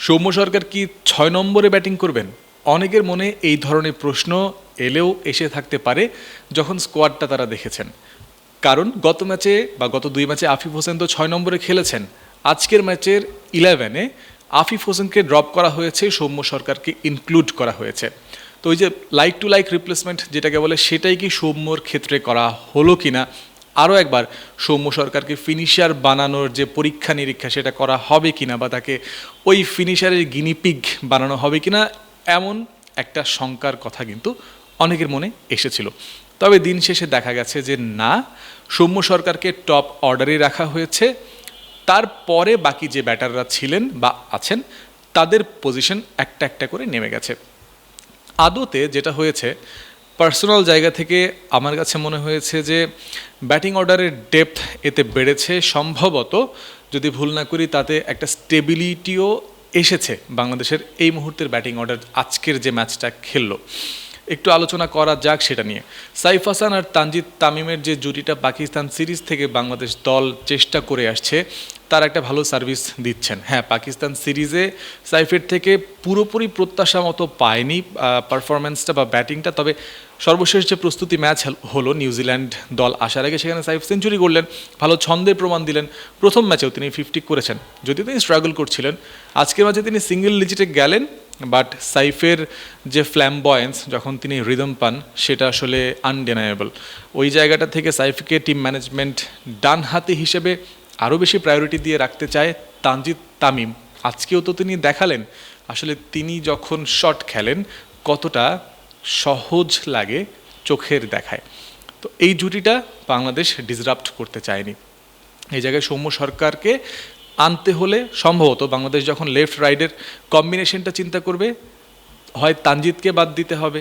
সৌম্য সরকার কি ৬ নম্বরে ব্যাটিং করবেন? অনেকের মনে এই ধরনের প্রশ্ন এলেও এসে থাকতে পারে যখন স্কোয়াডটা তারা দেখেছেন। কারণ গত ম্যাচে বা গত ২ ম্যাচে আফিফ হোসেন তো ৬ নম্বরে খেলেছেন। আজকের ম্যাচের 11-এ আফিফ হোসেনকে ড্রপ করা হয়েছে, সৌম্য সরকারকে ইনক্লুড করা হয়েছে। তো ওই যে লাইক টু লাইক রিপ্লেসমেন্ট যেটাকে বলে, সেটাই কি সৌম্যর ক্ষেত্রে করা হলো কিনা, আরও একবার সৌম্য সরকারকে ফিনিশার বানানোর যে পরীক্ষা নিরীক্ষা সেটা করা হবে কিনা, বা তাকে ওই ফিনিশারের গিনিপিগ বানানো হবে কিনা, এমন একটা শঙ্কার কথা কিন্তু অনেকের মনে এসেছিল। তবে দিন শেষে দেখা গেছে যে না, সৌম্য সরকারকে টপ অর্ডারে রাখা হয়েছে। তারপরে বাকি যে ব্যাটাররা ছিলেন বা আছেন তাদের পজিশন একটা একটা করে নেমে গেছে। আদতে যেটা হয়েছে, পার্সোনাল জায়গা থেকে আমার কাছে মনে হয়েছে যে ব্যাটিং অর্ডারের ডেপথ এতে বেড়েছে। সম্ভবত যদি ভুল না করি, তাতে একটা স্টেবিলিটিও এসেছে বাংলাদেশের এই মুহূর্তের ব্যাটিং অর্ডার আজকের যে ম্যাচটা খেললো। একটু আলোচনা করা যাক সেটা নিয়ে। সাইফ হাসান আর তানজিদ তামিমের যে জুটিটা পাকিস্তান সিরিজ থেকে বাংলাদেশ দল চেষ্টা করে আসছে, তার একটা ভালো সার্ভিস দিচ্ছেন। হ্যাঁ, পাকিস্তান সিরিজে সাইফের থেকে পুরোপুরি প্রত্যাশা মতো পায়নি পারফরম্যান্সটা বা ব্যাটিংটা। তবে সর্বশেষ যে প্রস্তুতি ম্যাচ হলো নিউজিল্যান্ড দল আসার আগে, সেখানে সাইফ সেঞ্চুরি করলেন, ভালো ছন্দের প্রমাণ দিলেন। প্রথম ম্যাচেও তিনি 50 করেছেন, যদিও তিনি স্ট্রাগল করছিলেন। আজকের ম্যাচে তিনি সিঙ্গেল ডিজিটে গেলেন, বাট সাইফের যে ফ্ল্যামবয়েন্স যখন তিনি রিদম পান, সেটা আসলে আনডেনায়েবল। ওই জায়গাটা থেকে সাইফকে টিম ম্যানেজমেন্ট ডান হাতি হিসেবে আরও বেশি প্রায়োরিটি দিয়ে রাখতে চায়। তানজিদ তামিম আজকেও তো তিনি দেখালেন আসলে তিনি যখন শট খেলেন কতটা সহজ লাগে চোখের দেখায়। তো এই জুটিটা বাংলাদেশ ডিসরাপ্ট করতে চায়নি। এই জায়গায় সৌম্য সরকারকে আনতে হলে সম্ভবত বাংলাদেশ যখন লেফট রাইটের কম্বিনেশনটা চিন্তা করবে, হয় তানজিদকে বাদ দিতে হবে,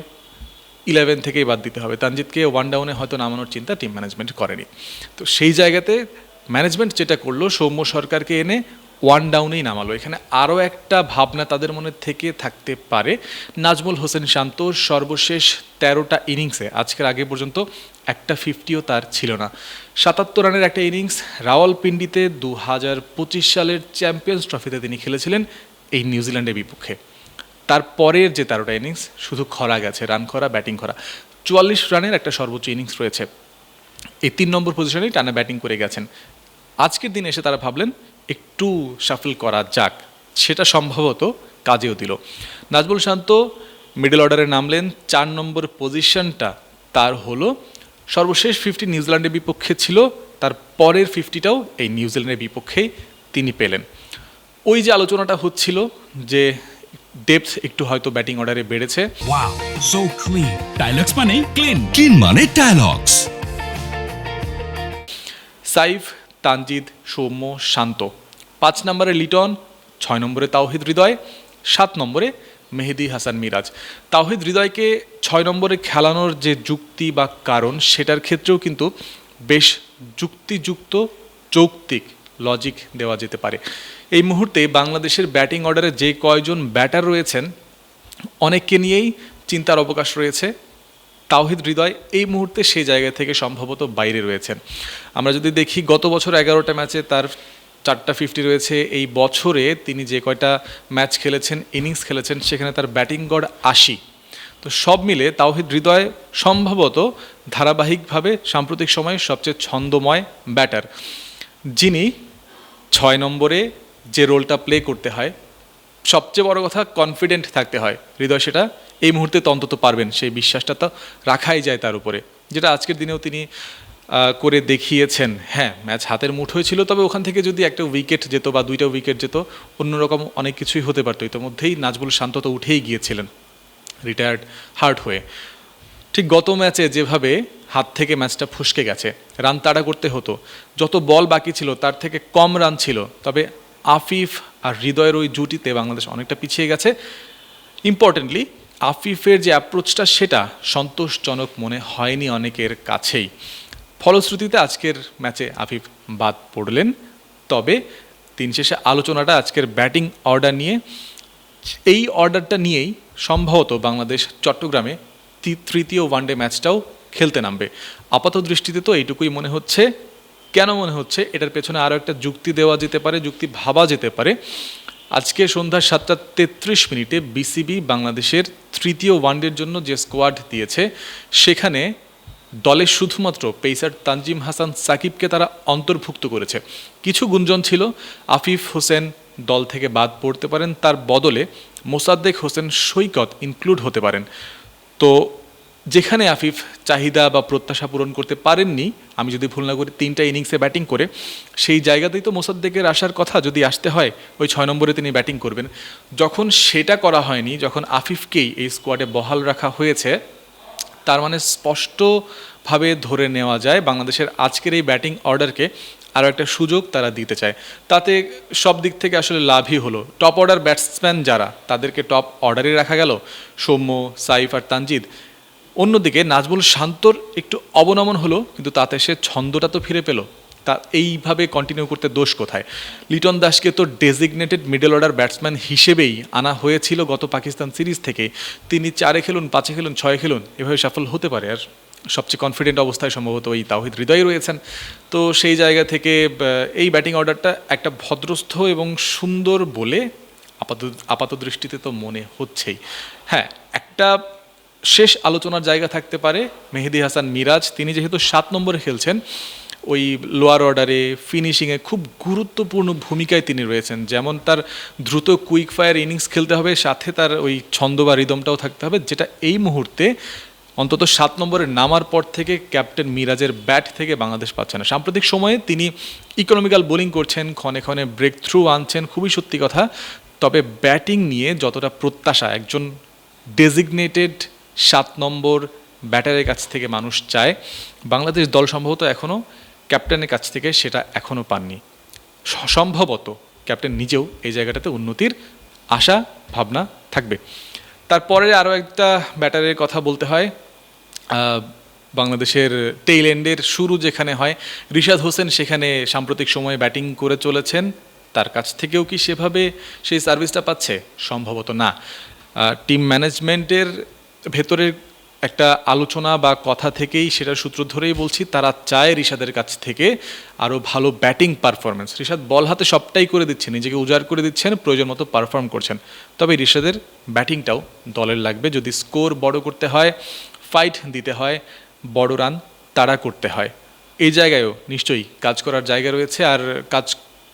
11 থেকেই বাদ দিতে হবে। তানজিদকে ওয়ান ডাউনে হয়তো নামানোর চিন্তা টিম ম্যানেজমেন্ট করেনি। তো সেই জায়গাতে ম্যানেজমেন্ট যেটা করলো, সৌম্য সরকারকে এনে ওয়ান ডাউনেই নামালো। এখানে আরও একটা ভাবনা তাদের মনে থেকে থাকতে পারে, নাজমুল হোসেন শান্ত সর্বশেষ 13টা ইনিংসে আজকের আগে পর্যন্ত একটা 50ও তার ছিল না। 77 রানের একটা ইনিংস রাওয়ালপিন্ডিতে 2025 সালের চ্যাম্পিয়ন্স ট্রফিতে তিনি খেলেছিলেন এই নিউজিল্যান্ডের বিপক্ষে। তারপরের যে 13টা ইনিংস শুধু খরা গেছে, রান খরা, ব্যাটিং খরা। 44 রানের একটা সর্বোচ্চ ইনিংস রয়েছে। এই 3 নম্বর পজিশনেই টানা ব্যাটিং করে গেছেন। আজকের দিনে এসে তারা ভাবলেন একটু শাফল করা যাক, সেটা সম্ভবত কাজেও দিল। নাজমুল শান্ত মিডল অর্ডারে নামলেন। 4 নম্বর পজিশনটা তার হলো। সর্বশেষ 50 নিউজিল্যান্ডের বিপক্ষে ছিল, তার পরের 50টাও এই নিউজিল্যান্ডের বিপক্ষেই তিনি পেলেন। ওই যে আলোচনাটা হচ্ছিল যে ডেপথ একটু হয়তো ব্যাটিং অর্ডারে বেড়েছে। Wow, so clean. ডায়লগস মানে ক্লিন, ক্লিন মানে ডায়লগস। সাইফ, তানজিদ, সৌম্য, শান্ত। 5 নম্বরে লিটন, 6 নম্বরে তাওহিদ হৃদয়, 7 নম্বরে মেহেদি হাসান মিরাজ। তাওহিদ হৃদয়কে 6 নম্বরে খেলানোর যে যুক্তি বা কারণ, সেটার ক্ষেত্রেও কিন্তু বেশ যুক্তিযুক্ত যৌক্তিক লজিক দেওয়া যেতে পারে। এই মুহূর্তে বাংলাদেশের ব্যাটিং অর্ডারে যে কয়জন ব্যাটার রয়েছেন, অনেককে নিয়েই চিন্তার অবকাশ রয়েছে। তাওহিদ হৃদয় এই মুহূর্তে সেই জায়গা থেকে সম্ভবত বাইরে রয়েছেন। আমরা যদি দেখি গত বছর 11টা ম্যাচে তার 4টা 50 রয়েছে। এই বছরে তিনি যে কয়টা ম্যাচ খেলেছেন, ইনিংস খেলেছেন, সেখানে তার ব্যাটিং গড় 80। তো সব মিলে তাওহিদ হৃদয় সম্ভবত ধারাবাহিকভাবে সাম্প্রতিক সময়ে সবচেয়ে ছন্দময় ব্যাটার, যিনি 6 নম্বরে যে রোলটা প্লে করতে হয়, সবচেয়ে বড় কথা কনফিডেন্ট থাকতে হয়। হৃদয় সেটা এই মুহূর্তে অন্তত পারবেন, সেই বিশ্বাসটা তো রাখাই যায় তার উপরে, যেটা আজকের দিনেও তিনি করে দেখিয়েছেন। হ্যাঁ, ম্যাচ হাতের মুঠোয় ছিল, তবে ওখান থেকে যদি একটা উইকেট যেত বা 2টা উইকেট যেত, অন্যরকম অনেক কিছুই হতে পারতো। ইতিমধ্যেই নাজমুল শান্ত তো উঠেই গিয়েছিলেন রিটায়ার্ড হার্ট হয়ে। ঠিক গত ম্যাচে যেভাবে হাত থেকে ম্যাচটা ফসকে গেছে, রান তাড়া করতে হতো, যত বল বাকি ছিল তার থেকে কম রান ছিল, তবে আফিফ আর হৃদয়ের ওই জুটিতে বাংলাদেশ অনেকটা পিছিয়ে গেছে। ইম্পর্টেন্টলি আফিফের যে অ্যাপ্রোচটা, সেটা সন্তোষজনক মনে হয়নি অনেকের কাছেই। ফলশ্রুতিতে আজকের ম্যাচে আফিফ বাদ পড়লেন। তবে দিন শেষে আলোচনাটা আজকের ব্যাটিং অর্ডার নিয়ে। এই অর্ডারটা নিয়েই সম্ভবত বাংলাদেশ চট্টগ্রামে তৃতীয় ওয়ানডে ম্যাচটাও খেলতে নামবে। আপাত দৃষ্টিতে তো এইটুকুই মনে হচ্ছে। কেন মনে হচ্ছে? এটার পেছনে আরও একটা যুক্তি দেওয়া যেতে পারে, যুক্তি ভাবা যেতে পারে। আজকে সন্ধ্যা 7:33 বিসিবি বাংলাদেশের তৃতীয় ওয়ানডের জন্য যে স্কোয়াড দিয়েছে সেখানে দলে শুধুমাত্র পেসার তানজিম হাসান সাকিবকে তারা অন্তর্ভুক্ত করেছে। কিছু গুঞ্জন ছিল আফিফ হোসেন দল থেকে বাদ পড়তে পারেন, তার বদলে মোসাদ্দেক হোসেন সৈকত ইনক্লুড হতে পারেন। তো যেখানে আফিফ চাহিদা বা প্রত্যাশা পূরণ করতে পারেননি, আমি যদি ভুল না করি 3টা ইনিংসে ব্যাটিং করে, সেই জায়গাতেই তো মোসাদ্দেকের আসার কথা, যদি আসতে হয় ওই 6 নম্বরে তিনি ব্যাটিং করবেন। যখন সেটা করা হয়নি, যখন আফিফকেই এই স্কোয়াডে বহাল রাখা হয়েছে, তার মানে স্পষ্টভাবে ধরে নেওয়া যায় বাংলাদেশের আজকের এই ব্যাটিং অর্ডারকে আরও একটা সুযোগ তারা দিতে চায়। তাতে সব দিক থেকে আসলে লাভই হলো। টপ অর্ডার ব্যাটসম্যান যারা, তাদেরকে টপ অর্ডারে রাখা গেল, সৌম্য, সাইফ আর তানজিদ। অন্যদিকে নাজমুল শান্তর একটু অবনমন হলো, কিন্তু তাতে সে ছন্দটা তো ফিরে পেল। তা এইভাবে কন্টিনিউ করতে দোষ কোথায়? লিটন দাসকে তো ডেজিগনেটেড মিডল অর্ডার ব্যাটসম্যান হিসেবেই আনা হয়েছিল গত পাকিস্তান সিরিজ থেকে। তিনি 4-এ খেলুন, 5-এ খেলুন, 6-এ খেলুন, এভাবে সফল হতে পারে। আর সবচেয়ে কনফিডেন্ট অবস্থায় সম্ভবত ওই তাওহিদ হৃদয় রয়েছেন। তো সেই জায়গা থেকে এই ব্যাটিং অর্ডারটা একটা ভদ্রস্থ এবং সুন্দর বলে আপাত দৃষ্টিতে তো মনে হচ্ছেই। হ্যাঁ, একটা শেষ আলোচনার জায়গা থাকতে পারে মেহেদী হাসান মিরাজ। তিনি যেহেতু 7 নম্বরে খেলছেন, ওই লোয়ার অর্ডারে ফিনিশিংয়ে খুব গুরুত্বপূর্ণ ভূমিকায় তিনি রয়েছেন। যেমন তার দ্রুত কুইক ফায়ার ইনিংস খেলতে হবে, সাথে তার ওই ছন্দ বা রিদমটাও থাকতে হবে, যেটা এই মুহূর্তে অন্তত 7 নম্বরে নামার পর থেকে ক্যাপ্টেন মিরাজের ব্যাট থেকে বাংলাদেশ পাচ্ছে না। সাম্প্রতিক সময়ে তিনি ইকোনমিক্যাল বোলিং করছেন, ক্ষণে ক্ষণে ব্রেক থ্রু আনছেন, খুবই সত্যি কথা। তবে ব্যাটিং নিয়ে যতটা প্রত্যাশা একজন ডেজিগনেটেড 7 নম্বর ব্যাটারের কাছ থেকে মানুষ চায়, বাংলাদেশ দল সম্ভবত এখনও ক্যাপ্টেনের কাছ থেকে সেটা এখনও পাননি। সম্ভবত ক্যাপ্টেন নিজেও এই জায়গাটাতে উন্নতির আশা ভাবনা থাকবে। তারপরে আরও একটা ব্যাটারের কথা বলতে হয়। বাংলাদেশের টেইল এন্ডের শুরু যেখানে হয়, রিশাদ হোসেন সেখানে সাম্প্রতিক সময়ে ব্যাটিং করে চলেছেন। তার কাছ থেকেও কি সেভাবে সেই সার্ভিসটা পাচ্ছে? সম্ভবত না। টিম ম্যানেজমেন্টের ভেতরের একটা আলোচনা বা কথা থেকেই, সেটার সূত্র ধরেই বলছি, তারা চায় রিশাদের কাছ থেকে আরও ভালো ব্যাটিং পারফরমেন্স। রিশাদ বল হাতে সবটাই করে দিচ্ছেন, নিজেকে উজাড় করে দিচ্ছেন, প্রয়োজন মতো পারফর্ম করছেন। তবে রিশাদের ব্যাটিংটাও দলের লাগবে। যদি স্কোর বড় করতে হয়, ফাইট দিতে হয়, বড় রান তাড়া করতে হয়, এই জায়গায়ও নিশ্চয়ই কাজ করার জায়গা রয়েছে। আর কাজ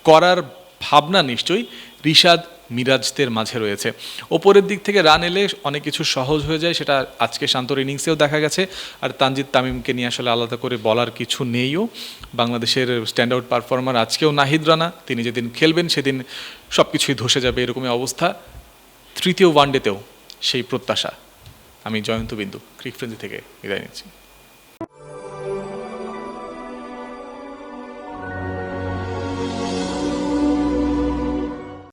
করার ভাবনা নিশ্চয়ই রিশাদ মিরাজদের মাঝে রয়েছে। ওপরের দিক থেকে রান এলে অনেক কিছু সহজ হয়ে যায়, সেটা আজকে শান্তর ইনিংসেও দেখা গেছে। আর তানজিদ তামিমকে নিয়ে আসলে আলাদা করে বলার কিছু নেইও। বাংলাদেশের স্ট্যান্ড আউট পারফর্মার আজকেও নাহিদ রানা, তিনি যেদিন খেলবেন সেদিন সব কিছুই ধসে যাবে, এরকমই অবস্থা। তৃতীয় ওয়ানডেতেও সেই প্রত্যাশা। আমি জয়ন্ত বিন্দু, ক্রিক ফ্রেন্সি থেকে বিদায় নিচ্ছি।